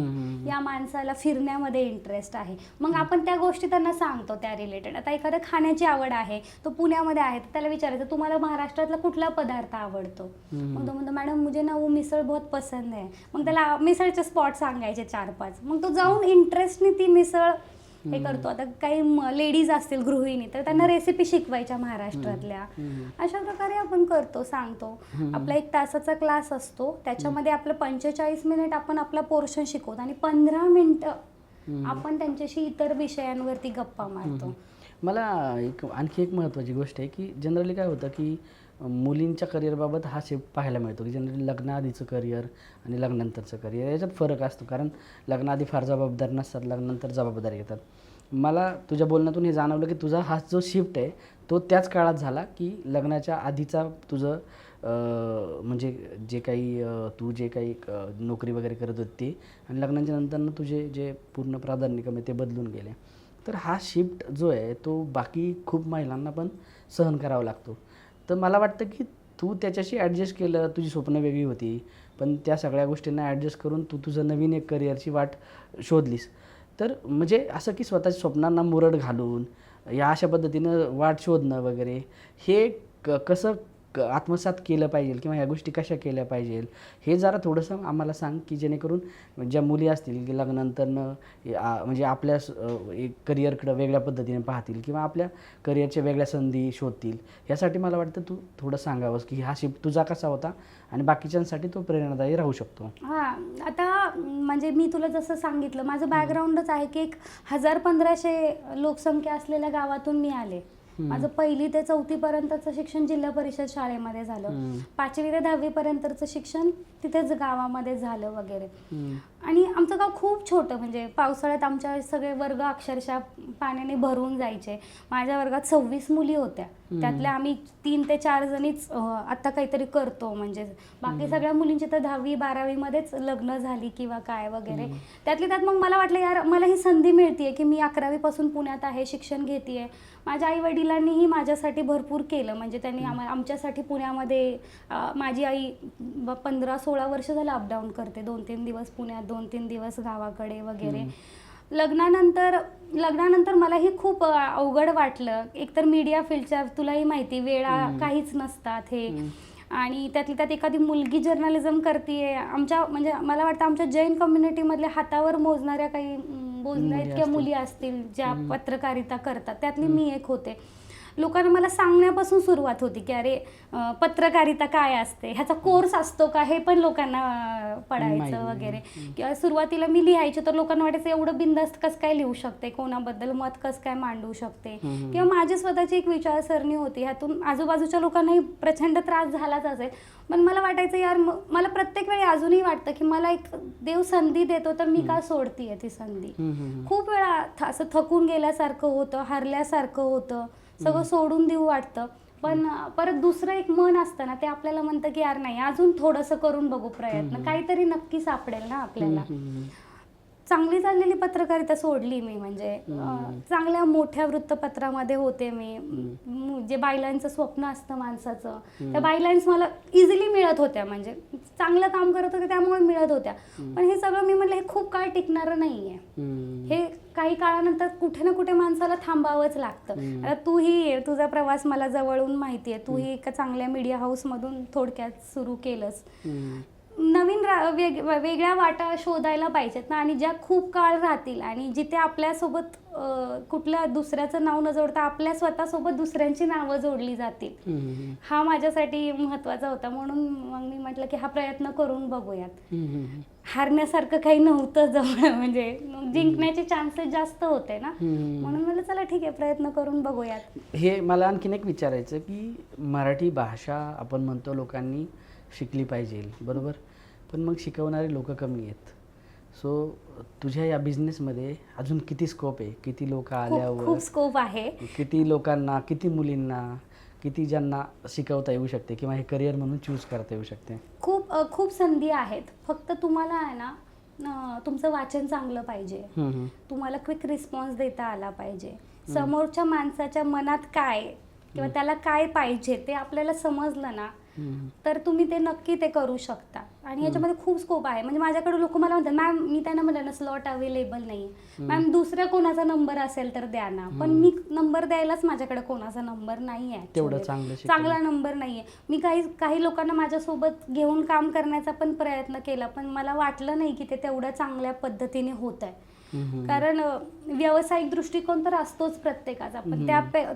[SPEAKER 2] या माणसाला फिरण्यामध्ये इंटरेस्ट आहे. मग आपण त्या गोष्टी त्यांना सांगतो त्या रिलेटेड. आता एखाद्या खाण्याची आवड आहे, तो पुण्यामध्ये आहे, तर त्याला विचारायचं तुम्हाला महाराष्ट्रातला कुठला पदार्थ आवडतो. मग तो म्हणतो मॅडम मुझे ना वो मिसळ बहुत पसंद है. मग त्याला मिसळचे स्पॉट सांगायचे 4-5. मग तो जाऊन इंटरेस्टने ती मिसळ हे करतो. आता काही लेडीज असतील गृहिणी, तर त्यांना रेसिपी शिकवायच्या महाराष्ट्रातल्या. अशा प्रकारे आपण करतो, सांगतो. आपला 1 तासाचा क्लास असतो, त्याच्यामध्ये आपलं 45 मिनिट आपण आपला पोर्शन शिकवतो आणि 15 मिनिटं आपण त्यांच्याशी इतर विषयांवरती गप्पा मारतो.
[SPEAKER 1] मला आणखी एक महत्त्वाची गोष्ट आहे की जनरली काय होतं की मुलींच्या करिअरबाबत हा शिफ्ट पाहायला मिळतो की जनरली लग्नाआधीचं करिअर आणि लग्नानंतरचं करिअर याच्यात फरक असतो. कारण लग्नाआधी फार जबाबदारी नसतात, लग्नानंतर जबाबदारी येतात. मला तुझ्या बोलण्यातून हे जाणवलं की तुझा हा जो शिफ्ट आहे तो त्याच काळात झाला की लग्नाच्या आधीचा तुझं म्हणजे जे काही तू जे काही नोकरी वगैरे करत होती आणि लग्नाच्या नंतरनं तुझे जे पूर्ण प्राधान्यक्रम आहे ते बदलून गेले. तर हा शिफ्ट जो आहे तो बाकी खूप महिलांना पण सहन करावा लागतो. तर मला वाटतं की तू त्याच्याशी ॲडजस्ट केलं, तुझी स्वप्न वेगळी होती, पण त्या सगळ्या गोष्टींना ॲडजस्ट करून तू तुझं नवीन एक करिअरची वाट शोधलीस. तर म्हणजे असं की स्वतःच्या स्वप्नांना मुरड घालून या अशा पद्धतीनं वाट शोधणं वगैरे हे कसं आत्मसात केलं पाहिजे किंवा ह्या गोष्टी कशा केल्या पाहिजे हे जरा थोडंसं आम्हाला सांग, की जेणेकरून ज्या मुली असतील की लग्नानंतरनं म्हणजे आपल्या एक करिअरकडं वेगळ्या पद्धतीने पाहतील किंवा आपल्या करिअरच्या वेगळ्या संधी शोधतील. ह्यासाठी मला वाटतं तू थोडं सांगावंस की हा शिफ्ट तुझा कसा होता आणि बाकीच्यांसाठी तो प्रेरणादायी राहू शकतो.
[SPEAKER 2] हां, आता म्हणजे मी तुला जसं सांगितलं, माझं बॅकग्राऊंडच आहे की 1000-1500 लोकसंख्या असलेल्या गावातून मी आले. माझं 1ली ते 4थी पर्यंतचं शिक्षण जिल्हा परिषद शाळेमध्ये झालं. 5वी ते 10वी पर्यंतचं शिक्षण तिथेच गावामध्ये झालं वगैरे. आणि आमचं गाव खूप छोटं, म्हणजे पावसाळ्यात आमच्या सगळे वर्ग अक्षरशः पाण्याने भरून जायचे. माझ्या वर्गात 26 मुली होत्या, त्यातल्या आम्ही 3 ते 4 जणीच आत्ता काहीतरी करतो. म्हणजे बाकी सगळ्या मुलींची तर 10वी-12वी मध्येच लग्न झाली किंवा काय वगैरे. त्यातली त्यात मग मला वाटलं यार मला ही संधी मिळते की मी 11वी पासून पुण्यात आहे, शिक्षण घेते. माझ्या आई वडिलांनीही माझ्यासाठी भरपूर केलं. म्हणजे त्यांनी आमच्यासाठी पुण्यामध्ये माझी आई 15-16 वर्ष झालं अपडाऊन करते, 2-3 दिवस पुण्यात, 2-3 दिवस गावाकडे वगैरे. लग्नानंतर मलाही खूप अवघड वाटलं. एकतर मीडिया फील्डच्या तुलाही माहिती, वेळा काहीच नसतात हे, आणि त्यातली त्यात एखादी मुलगी जर्नलिझम करते. आमच्या म्हणजे मला वाटतं आमच्या जैन कम्युनिटीमधल्या हातावर मोजणाऱ्या काही इतक्या मुली असतील ज्या पत्रकारिता करतात, त्यातली मी एक होते. लोकांना मला सांगण्यापासून सुरुवात होती की अरे पत्रकारिता काय असते, ह्याचा कोर्स असतो का, हे पण लोकांना पडायचं वगैरे. किंवा सुरुवातीला मी लिहायचे तर लोकांना वाटायचं एवढं बिनधास्त कसं काय लिहू शकते, कोणाबद्दल मत कसं काय मांडू शकते. किंवा माझी स्वतःची एक विचारसरणी होती, ह्यातून आजूबाजूच्या लोकांनाही प्रचंड त्रास झालाच असेल. पण मला वाटायचं यार मला प्रत्येक वेळी अजूनही वाटतं की मला एक देव संधी देतो तर मी का सोडतीये ती संधी. खूप वेळा असं थकून गेल्यासारखं होतं, हरल्यासारखं होतं, सगळं सोडून देऊ वाटतं. पण परत दुसरं एक मन असतं ना, ते आपल्याला म्हणतं की यार नाही, अजून थोडंसं करून बघू प्रयत्न, काहीतरी नक्की सापडेल ना आपल्याला. चांगली चाललेली पत्रकारिता सोडली मी, म्हणजे चांगल्या मोठ्या वृत्तपत्रामध्ये होते मी. जे बायलाईनचं स्वप्न असतं माणसाचं, त्या बायलाईन्स मला इझिली मिळत होत्या, म्हणजे चांगलं काम करत होते त्यामुळे मिळत होत्या. पण हे सगळं मी म्हटलं हे खूप काळ टिकणारं नाहीये. हे काही काळानंतर कुठे ना कुठे माणसाला थांबावंच लागतं. आता तूही, तुझा प्रवास मला जवळून माहिती आहे, तूही एका चांगल्या मीडिया हाऊसमधून थोडक्यात सुरू केलंस. नवीन वेगळ्या वाटा शोधायला पाहिजेत ना, आणि ज्या खूप काळ राहतील आणि जिथे आपल्यासोबत कुठल्या दुसऱ्याचं नाव न जोडता आपल्या स्वतःसोबत दुसऱ्यांची नावं जोडली जातील, हा माझ्यासाठी महत्त्वाचा होता. म्हणून मग मी म्हटलं की हा प्रयत्न करून बघूयात. हारण्यासारखं काही नव्हतं जवळ, म्हणजे जिंकण्याचे चान्सेस जास्त होते ना, म्हणून म्हटलं चला ठीक आहे प्रयत्न करून बघूयात.
[SPEAKER 1] हे मला आणखीन एक विचारायचं की मराठी भाषा आपण म्हणतो लोकांनी शिकली पाहिजे, बरोबर, पण मग शिकवणारे लोक कमी आहेत. सो तुझ्या या बिझनेसमध्ये अजून किती स्कोप आहे? किती लोक आल्यावर
[SPEAKER 2] खूप स्कोप आहे.
[SPEAKER 1] किती लोकांना, किती मुलींना, किती ज्यांना शिकवता येऊ शकते किंवा हे करिअर म्हणून चूज करता येऊ शकते?
[SPEAKER 2] खूप संधी आहेत. फक्त तुम्हाला आहे ना, तुमचं वाचन चांगलं पाहिजे, तुम्हाला क्विक रिस्पॉन्स देता आला पाहिजे. समोरच्या माणसाच्या मनात काय किंवा त्याला काय पाहिजे ते आपल्याला समजलं ना, तर तुम्ही ते नक्की ते करू शकता. आणि याच्यामध्ये खूप स्कोप आहे. म्हणजे माझ्याकडे लोक मला म्हणतात मॅम, मी त्यांना म्हटलं ना स्लॉट अवेलेबल नाही, मॅम दुसऱ्या कोणाचा नंबर असेल तर द्या ना. पण मी नंबर द्यायलाच माझ्याकडे कोणाचा नंबर नाही आहे,
[SPEAKER 1] तेवढं
[SPEAKER 2] चांगला नंबर नाही आहे. मी काही लोकांना माझ्यासोबत घेऊन काम करण्याचा पण प्रयत्न केला, पण मला वाटलं नाही की ते तेवढ्या चांगल्या पद्धतीने होत आहे. कारण व्यावसायिक दृष्टिकोन तर असतोच प्रत्येकाचा, पण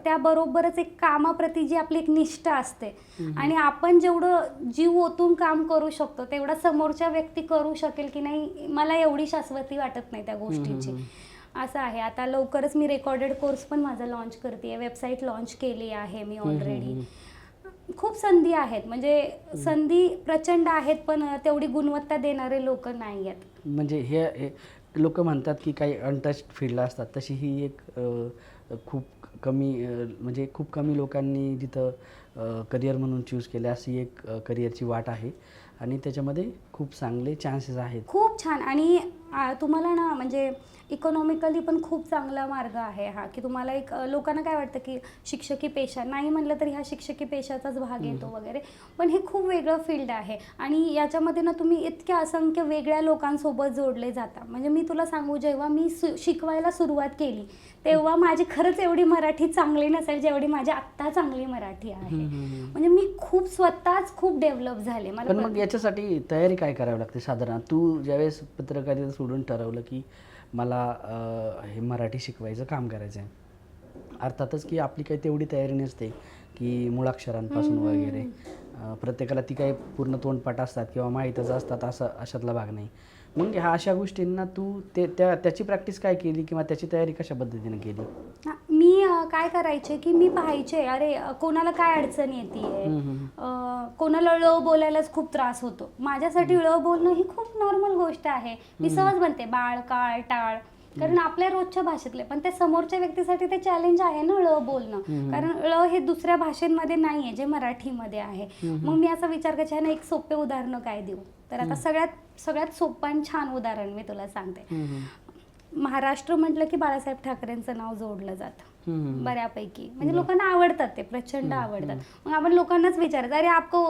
[SPEAKER 2] त्याबरोबरच एक कामाप्रती जी आपली एक निष्ठा असते, आणि आपण जेवढं जीव ओतून काम करू शकतो तेवढा समोरच्या व्यक्ती करू शकेल की नाही, मला एवढी शाश्वती वाटत नाही त्या गोष्टीची. असं आहे. आता लवकरच मी रेकॉर्डेड कोर्स पण माझा लॉन्च करते, वेबसाईट लॉन्च केली आहे मी ऑलरेडी. खूप संधी आहेत, म्हणजे संधी प्रचंड आहेत, पण तेवढी गुणवत्ता देणारे लोक नाही आहेत.
[SPEAKER 1] म्हणजे हे लोक म्हणतात की काही अनटच्ड फील्ड असतात, तशी ही एक खूप कमी, म्हणजे खूप कमी लोकांनी जिथं करिअर म्हणून चूज केले अशी एक करिअरची वाट आहे, आणि त्याच्यामध्ये खूप चांगले चान्सेस आहेत.
[SPEAKER 2] खूप छान. आणि तुम्हाला ना, म्हणजे इकॉनॉमिकली पण खूप चांगला मार्ग आहे हा, की तुम्हाला एक लोकांना काय वाटतं की शिक्षकी पेशा नाही म्हणलं तरी हा शिक्षकी पेशाचाच भाग येतो वगैरे, पण हे खूप वेगळं फील्ड आहे. आणि याच्यामध्ये ना तुम्ही इतक्या असंख्य वेगळ्या लोकांसोबत जोडले जाता. म्हणजे मी तुला सांगू, जेव्हा मी शिकवायला सुरुवात केली तेव्हा माझी खरंच एवढी मराठी चांगली नसेल जेवढी माझी आत्ता चांगली मराठी आहे. म्हणजे मी स्वतःच खूप डेव्हलप झाले.
[SPEAKER 1] पण मग याच्यासाठी तयारी काय करावी लागते साधारण? तू ज्यावेळेस पत्रकारिता सोडून ठरवलं की मला हे मराठी शिकवायचं काम करायचं आहे, अर्थातच की आपली काही तेवढी तयारी नसते की मुळाक्षरांपासून वगैरे, प्रत्येकाला ती काही पूर्ण तोंडपाठ असतात किंवा माहीतच असतात, असं अशातला भाग नाही. मग ह्या अशा गोष्टींना तू त्याची प्रॅक्टिस काय केली किंवा त्याची तयारी कशा पद्धतीने केली?
[SPEAKER 2] मी काय करायचे की मी पाहायचे, अरे कोणाला काय अडचण येते, कोणाला ळ बोलायलाच खूप त्रास होतो. माझ्यासाठी ळ बोलणं ही खूप नॉर्मल गोष्ट आहे. मी सहज म्हणते बाळ, काळ, टाळ, कारण आपल्या रोजच्या भाषेतले, पण ते समोरच्या व्यक्तीसाठी ते चॅलेंज आहे ना ळ बोलणं, कारण ळ हे दुसऱ्या भाषेमध्ये नाहीये जे मराठीमध्ये आहे. मग मी असा विचार करायचा ना, एक सोपे उदाहरण काय देऊ, तर आता सगळ्यात सोपं आणि छान उदाहरण मी तुला सांगते. महाराष्ट्र म्हटलं की बाळासाहेब ठाकरेंचं नाव जोडलं जातं बऱ्यापैकी, म्हणजे लोकांना आवडतात, ते प्रचंड आवडतात. मग आपण लोकांनाच विचारायचं, अरे आपको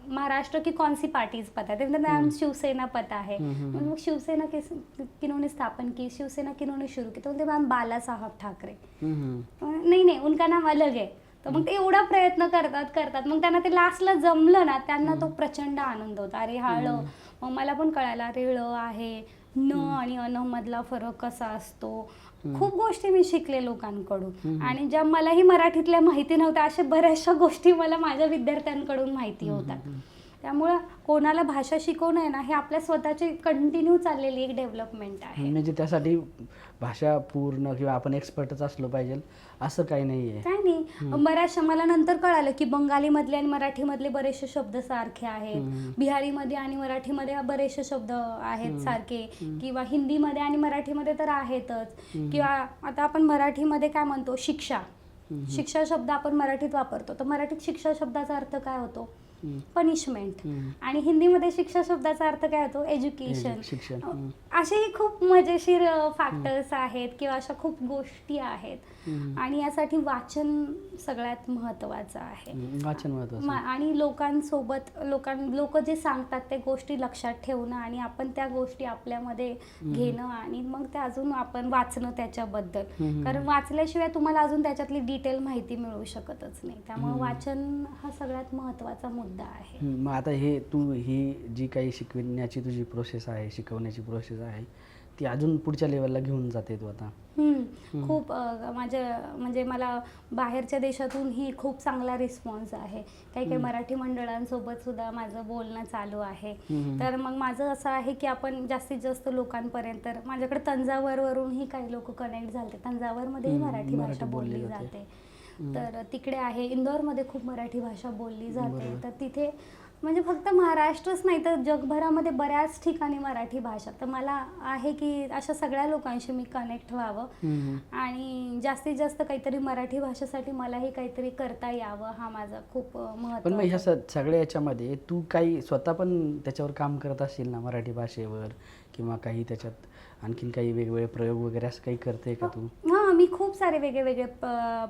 [SPEAKER 2] महाराष्ट्र की कौन सी पार्टीज पता है? तो नाम शिवसेना पता है. मग शिवसेना किन्होंने स्थापन की, शिवसेना किन्होने शुरू की? तो बोलते मैम बाला साहब ठाकरे. नहीं उनका नाम अलग है. तर मग ते एवढा प्रयत्न करतात, मग त्यांना ते लास्टला जमलं ना, त्यांना तो प्रचंड आनंद होता. अरे हा ळ, मग मला पण कळायला, अरे ळ आहे, न आणि अन मधला फरक कसा असतो. खूप गोष्टी मी शिकले लोकांकडून, आणि ज्या मलाही मराठीतल्या माहिती नव्हत्या अशा बऱ्याचशा गोष्टी मला माझ्या विद्यार्थ्यांकडून माहिती होतात. त्यामुळं कोणाला भाषा शिकवणं आहे ना, हे आपल्या स्वतःची कंटिन्यू चाललेली एक डेव्हलपमेंट आहे.
[SPEAKER 1] म्हणजे त्यासाठी भाषा पूर्ण किंवा आपण एक्सपर्टच असलो पाहिजे असं काही नाही आहे.
[SPEAKER 2] काही नाही. बऱ्याचशा मला नंतर कळालं की बंगालीमधले आणि मराठीमधले बरेचसे शब्द सारखे आहेत, बिहारीमध्ये आणि मराठीमध्ये बरेचसे शब्द आहेत सारखे, किंवा हिंदीमध्ये आणि मराठीमध्ये तर आहेतच. किंवा आता आपण मराठीमध्ये काय म्हणतो, शिक्षा शब्द आपण मराठीत वापरतो, तर मराठीत शिक्षा शब्दाचा अर्थ काय होतो? पनिशमेंट. आणि हिंदीमध्ये शिक्षा शब्दाचा अर्थ काय होतो? एज्युकेशन.
[SPEAKER 1] शिक्षण.
[SPEAKER 2] असेही खूप मजेशीर फॅक्टर्स आहेत किंवा अशा खूप गोष्टी आहेत. आणि यासाठी वाचन सगळ्यात महत्त्वाचं आहे.
[SPEAKER 1] वाचन महत्त्वाचं.
[SPEAKER 2] आणि लोकांसोबत लोक जे सांगतात त्या गोष्टी लक्षात ठेवणं आणि आपण त्या गोष्टी आपल्यामध्ये घेणं आणि मग ते अजून आपण वाचणं त्याच्याबद्दल. कारण वाचल्याशिवाय तुम्हाला अजून त्याच्यातली डिटेल माहिती मिळू शकतच नाही. त्यामुळे वाचन हा सगळ्यात महत्त्वाचा मुद्दा आहे.
[SPEAKER 1] मग आता हे ही जी काही शिकविण्याची तुझी प्रोसेस आहे, शिकवण्याची प्रोसेस आहे, ती अजून पुढच्या लेवलला घेऊन जाते तू आता?
[SPEAKER 2] खूप म्हणजे मला बाहेरच्या देशातूनही खूप चांगला रिस्पॉन्स आहे. काही मराठी मंडळांसोबत सुद्धा माझं बोलणं चालू आहे. तर मग माझं असं आहे की आपण जास्तीत जास्त लोकांपर्यंत, माझ्याकडे तंजावरवरूनही काही लोक कनेक्ट झाले. तंजावरमध्येही मराठी भाषा बोलली जाते. तर तिकडे आहे. इंदोरमध्ये खूप मराठी भाषा बोलली जाते. तर तिथे म्हणजे फक्त महाराष्ट्रच नाही तर जगभरामध्ये बऱ्याच ठिकाणी मराठी भाषा. तर मला आहे की अशा सगळ्या लोकांशी मी कनेक्ट व्हावं आणि जास्तीत जास्त काहीतरी मराठी भाषेसाठी मलाही काहीतरी करता यावं, हा माझा खूप महत्त्वाचा.
[SPEAKER 1] पण मग ह्या सगळ्या याच्यामध्ये तू काही स्वतः पण त्याच्यावर काम करत असेल ना, मराठी भाषेवर, किंवा काही त्याच्यात आणखीन काही वेगवेगळे प्रयोग वगैरे असं काही करते का तू?
[SPEAKER 2] हां, मी खूप सारे वेगळे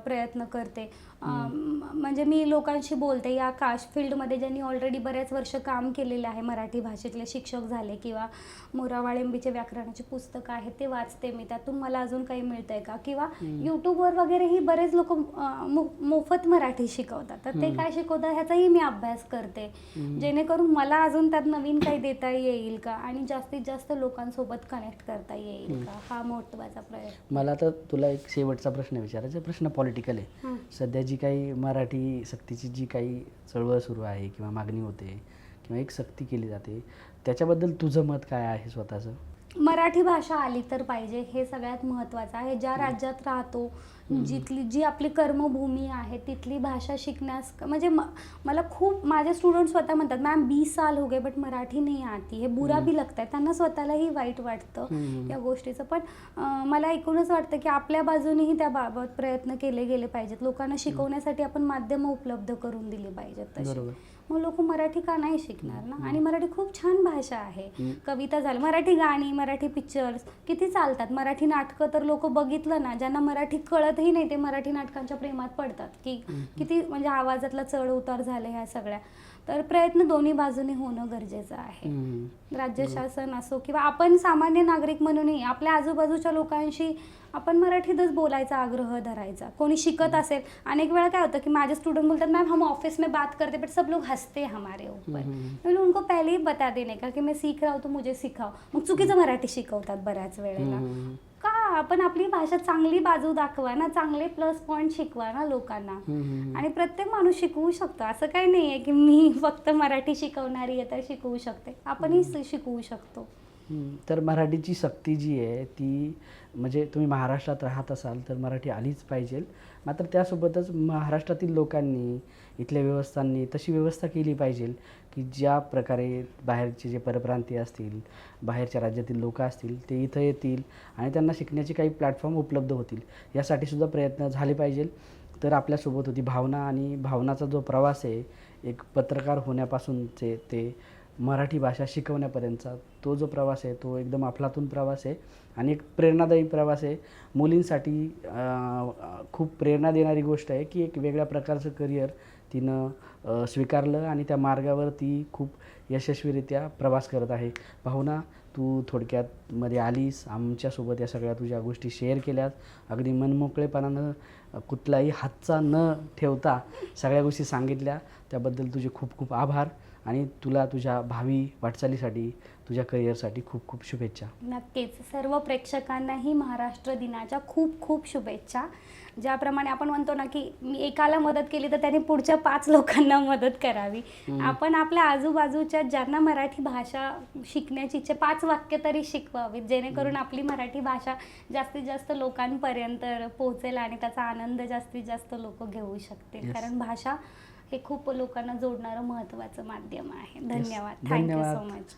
[SPEAKER 2] प्रयत्न करते. म्हणजे मी लोकांशी बोलते या फील्डमध्ये ज्यांनी ऑलरेडी बऱ्याच वर्ष काम केलेलं आहे, मराठी भाषेतले शिक्षक झाले किंवा मोरा वाळिंबीचे व्याकरणाचे पुस्तकं आहेत ते वाचते मी. त्यातून मला अजून काही मिळतंय का? किंवा यूट्यूबवर वगैरेही बरेच लोक मोफत मराठी शिकवतात. तर ते काय शिकवतात ह्याचाही मी अभ्यास करते, जेणेकरून मला अजून त्यात नवीन काही देता येईल का आणि जास्तीत जास्त लोकांसोबत कनेक्ट करता येईल का, हा महत्त्वाचा प्रयत्न.
[SPEAKER 1] मला तर तुला एक शेवटचा प्रश्न विचारायचा. प्रश्न पॉलिटिकल आहे. सध्या जी काही मराठी सक्तीची जी काही चळवळ सुरू आहे किंवा मागणी होते किंवा एक सक्ती केली जाते, त्याच्याबद्दल तुझं मत काय आहे स्वतःचं?
[SPEAKER 2] मराठी भाषा आली तर पाहिजे, हे सगळ्यात महत्त्वाचं आहे. ज्या राज्यात राहतो, जी आपली कर्मभूमी आहे तिथली भाषा शिकण्यास म्हणजे मला खूप माझे स्टुडंट स्वतः म्हणतात, मॅम 20 साल हो गए बट मराठी नाही आती है, बुरा भी लगता है. त्यांना स्वतःलाही वाईट वाटतं या गोष्टीचं. पण मला एकूणच वाटतं की आपल्या बाजूनेही त्याबाबत प्रयत्न केले गेले पाहिजेत. लोकांना शिकवण्यासाठी आपण माध्यमं उपलब्ध करून दिली पाहिजेत तशी. मग लोक मराठी का नाही शिकणार ना? आणि मराठी खूप छान भाषा आहे. कविता झालं, मराठी गाणी, मराठी पिक्चर्स किती चालतात. मराठी नाटकं तर लोक बघितलं ना, ज्यांना मराठी कळतही नाही ते मराठी नाटकांच्या प्रेमात पडतात की किती म्हणजे आवाजातला चढ उतार झाले ह्या सगळ्या. तर प्रयत्न दोन्ही बाजूने होणं गरजेचं आहे. राज्य शासन असो किंवा आपण सामान्य नागरिक म्हणूनही आपल्या आजूबाजूच्या लोकांशी आपण मराठीतच बोलायचा आग्रह धरायचा. कोणी शिकत असेल, अनेक वेळा काय होतं की माझे स्टूडेंट बोलतात, मॅम हम ऑफिस में बात करते बट सब लोग हंसते हमारे ऊपर. मैं उनको पहले ही बता देने का की मैं सीख रहा हूँ तो मुझे सिखाओ. मग चुकीचं मराठी शिकवतात बऱ्याच वेळेला. का आपण आपली भाषा चांगली बाजू दाखवा ना, चांगले प्लस पॉईंट शिकवा ना लोकांना. आणि प्रत्येक माणूस शिकवू शकतो. असं काही नाही आहे की मी फक्त मराठी शिकवणारी आहे तर शिकवू शकते. आपणही शिकवू शकतो.
[SPEAKER 1] तर मराठीची सक्ती जी आहे ती म्हणजे तुम्ही महाराष्ट्रात राहत असाल तर मराठी आलीच पाहिजे. मात्र त्यासोबतच महाराष्ट्रातील लोकांनी, इथल्या व्यवस्थांनी तशी व्यवस्था केली पाहिजे की ज्या प्रकारे बाहेरचे जे परप्रांतीय असतील, बाहेरच्या राज्यातील लोक असतील ते इथं येतील आणि त्यांना शिकण्याचे काही प्लॅटफॉर्म उपलब्ध होतील, यासाठी सुद्धा प्रयत्न झाले पाहिजे. तर आपल्यासोबत होती भावना, आणि भावनाचा जो प्रवास आहे एक पत्रकार होण्यापासूनचे ते मराठी भाषा शिकवण्यापर्यंतचा तो जो प्रवास आहे तो एकदम अफलातून प्रवास आहे आणि एक प्रेरणादायी प्रवास आहे. मुलींसाठी खूप प्रेरणा देणारी गोष्ट आहे की एक वेगळ्या प्रकारचं करिअर तिनं स्वीकारलं आणि त्या मार्गावर ती खूप यशस्वीरित्या प्रवास करत आहे. भावना, तू थोडक्यात मध्ये आलीस, आमच्यासोबत या सगळ्या तुझ्या गोष्टी शेअर केल्यास, अगदी मनमोकळेपणानं कुठलाही हातचा न ठेवता सगळ्या गोष्टी सांगितल्या, त्याबद्दल तुझे खूप खूप आभार. आणि तुला तुझ्या भावी वाटचालीसाठी, तुझ्या करिअरसाठी खूप खूप शुभेच्छा.
[SPEAKER 2] नक्कीच. सर्व प्रेक्षकांनाही महाराष्ट्र दिनाच्या खूप खूप शुभेच्छा. ज्याप्रमाणे आपण म्हणतो ना की मी एकाला मदत केली तर त्याने पुढच्या 5 लोकांना मदत करावी. आपण आपल्या आजूबाजूच्या ज्यांना मराठी भाषा शिकण्याची इच्छा 5 वाक्य तरी शिकवावीत, जेणेकरून आपली मराठी भाषा जास्तीत जास्त लोकांपर्यंत पोहोचेल आणि त्याचा आनंद जास्तीत जास्त लोक घेऊ शकतील. कारण भाषा हे खूप लोकांना जोडणारं महत्त्वाचं माध्यम आहे. धन्यवाद. Thank you so much.